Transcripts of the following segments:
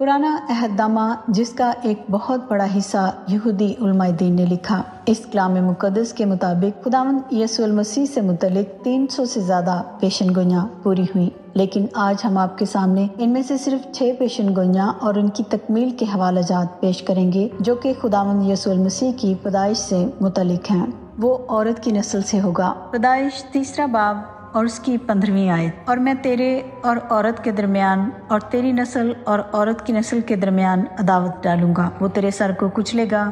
پرانا عہد نامہ جس کا ایک بہت بڑا حصہ یہودی علماء دین نے لکھا، اس کلام مقدس کے مطابق خداوند یسوع المسیح سے متعلق 300 سے زیادہ پیشن گوئیاں پوری ہوئیں، لیکن آج ہم آپ کے سامنے ان میں سے صرف 6 پیشن گوئیاں اور ان کی تکمیل کے حوالہ جات پیش کریں گے جو کہ خداوند یسوع المسیح کی پیدائش سے متعلق ہیں۔ وہ عورت کی نسل سے ہوگا۔ پیدائش 3 باب اور اس کی 15ویں آیت۔ اور میں تیرے اور عورت کے درمیان اور تیری نسل اور عورت کی نسل کے درمیان عداوت ڈالوں گا، وہ تیرے سر کو کچلے گا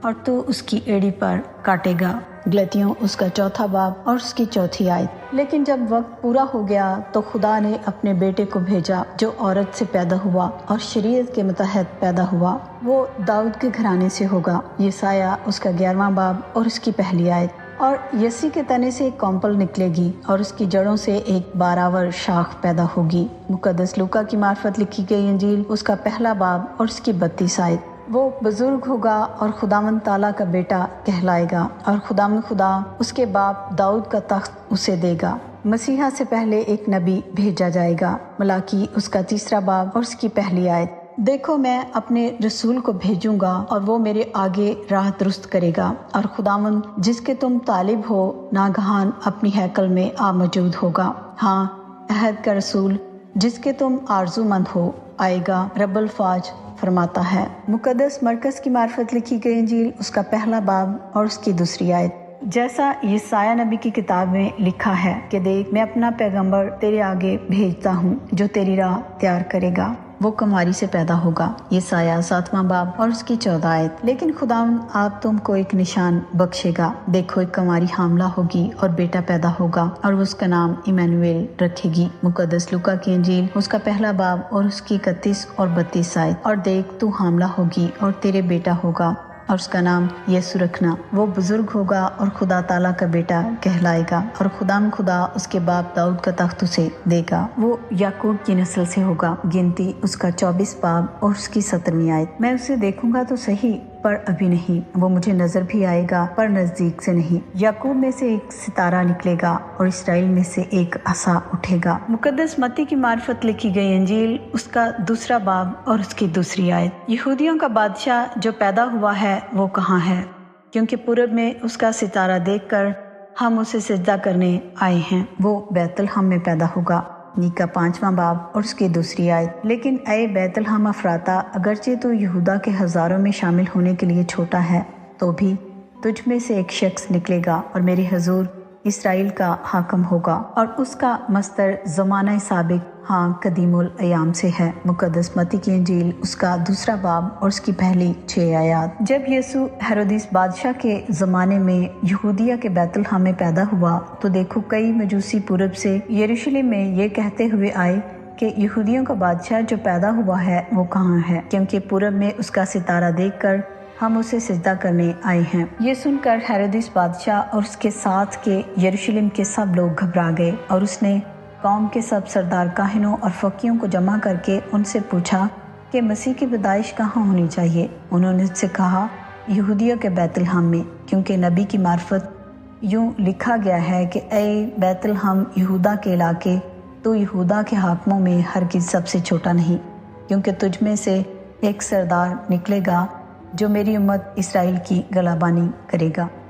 اور تو اس کی ایڑی پر کاٹے گا۔ غلاطیوں اس کا 4 باب اور اس کی 4 آیت۔ لیکن جب وقت پورا ہو گیا تو خدا نے اپنے بیٹے کو بھیجا جو عورت سے پیدا ہوا اور شریعت کے متحد پیدا ہوا، وہ داؤد کے گھرانے سے ہوگا۔ یسایہ اس کا 11واں باب اور اس کی 1 آیت۔ اور یسی کے تنے سے ایک کونپل نکلے گی اور اس کی جڑوں سے ایک باراور شاخ پیدا ہوگی۔ مقدس لوکا کی معرفت لکھی گئی انجیل اس کا 1 باب اور اس کی 32 آیت۔ وہ بزرگ ہوگا اور خداوند تعالیٰ کا بیٹا کہلائے گا، اور خداوند خدا اس کے باپ داؤد کا تخت اسے دے گا۔ مسیحا سے پہلے ایک نبی بھیجا جائے گا۔ ملاکی اس کا 3 باب اور اس کی 1 آیت۔ دیکھو میں اپنے رسول کو بھیجوں گا اور وہ میرے آگے راہ درست کرے گا، اور خداوند جس کے تم طالب ہو ناگہان اپنی ہیکل میں آ موجود ہوگا۔ ہاں، عہد کا رسول جس کے تم آرزو مند ہو آئے گا، رب الفاظ فرماتا ہے۔ مقدس مرکز کی معرفت لکھی گئی انجیل اس کا 1 باب اور اس کی 2 آیت۔ جیسا یسایہ نبی کی کتاب میں لکھا ہے کہ دیکھ میں اپنا پیغمبر تیرے آگے بھیجتا ہوں جو تیری راہ تیار کرے گا، وہ کماری سے پیدا ہوگا۔ یسایہ 7واں باب اور اس کی 14 آیت۔ لیکن خداوند آپ تم کو ایک نشان بخشے گا، دیکھو ایک کماری حاملہ ہوگی اور بیٹا پیدا ہوگا اور اس کا نام ایمانویل رکھے گی۔ مقدس لوکا کی انجیل اس کا 1 باب اور اس کی 31 اور 32 آیت۔ اور دیکھ تو حاملہ ہوگی اور تیرے بیٹا ہوگا اور اس کا نام یسوع رکھنا، وہ بزرگ ہوگا اور خدا تعالیٰ کا بیٹا کہلائے گا، اور خدا اس کے باپ داؤد کا تخت اسے دے گا۔ وہ یعقوب کی نسل سے ہوگا۔ گنتی اس کا 24 باب اور اس کی 17 آیت۔ میں اسے دیکھوں گا تو صحیح پر ابھی نہیں، وہ مجھے نظر بھی آئے گا پر نزدیک سے نہیں۔ یعقوب میں سے ایک ستارہ نکلے گا اور اسرائیل میں سے ایک عصا اٹھے گا۔ مقدس متی کی معرفت لکھی گئی انجیل اس کا 2 باب اور اس کی 2 آیت۔ یہودیوں کا بادشاہ جو پیدا ہوا ہے وہ کہاں ہے؟ کیونکہ پورب میں اس کا ستارہ دیکھ کر ہم اسے سجدہ کرنے آئے ہیں۔ وہ بیت الحم میں پیدا ہوگا۔ نیکا 5واں باب اور اس کی 2 آیت۔ لیکن اے بیت الحم افراطہ، اگرچہ تو یہودا کے ہزاروں میں شامل ہونے کے لیے چھوٹا ہے، تو بھی تجھ میں سے ایک شخص نکلے گا اور میرے حضور اسرائیل کا حاکم ہوگا، اور اس کا مصدر زمانہ سابق ہاں قدیم الایام سے ہے۔ مقدس متی کی انجیل اس کا 2 باب اور اس کی پہلی 6 آیات۔ جب یسوع ہیرودیس بادشاہ کے زمانے میں یہودیہ کے بیت الحم میں پیدا ہوا تو دیکھو کئی مجوسی پورب سے یروشلم میں یہ کہتے ہوئے آئے کہ یہودیوں کا بادشاہ جو پیدا ہوا ہے وہ کہاں ہے، کیونکہ پورب میں اس کا ستارہ دیکھ کر ہم اسے سجدہ کرنے آئے ہیں۔ یہ سن کر ہیرودیس بادشاہ اور اس کے ساتھ کے یروشلم کے سب لوگ گھبرا گئے، اور اس نے قوم کے سب سردار کاہنوں اور فقیوں کو جمع کر کے ان سے پوچھا کہ مسیح کی پیدائش کہاں ہونی چاہیے۔ انہوں نے اس سے کہا یہودیہ کے بیت الحم میں، کیونکہ نبی کی معرفت یوں لکھا گیا ہے کہ اے بیت الحم یہودا کے علاقے، تو یہودا کے حاکموں میں ہرگز سب سے چھوٹا نہیں، کیونکہ تجھ میں سے ایک سردار نکلے گا جو میری امت اسرائیل کی گلابانی کرے گا۔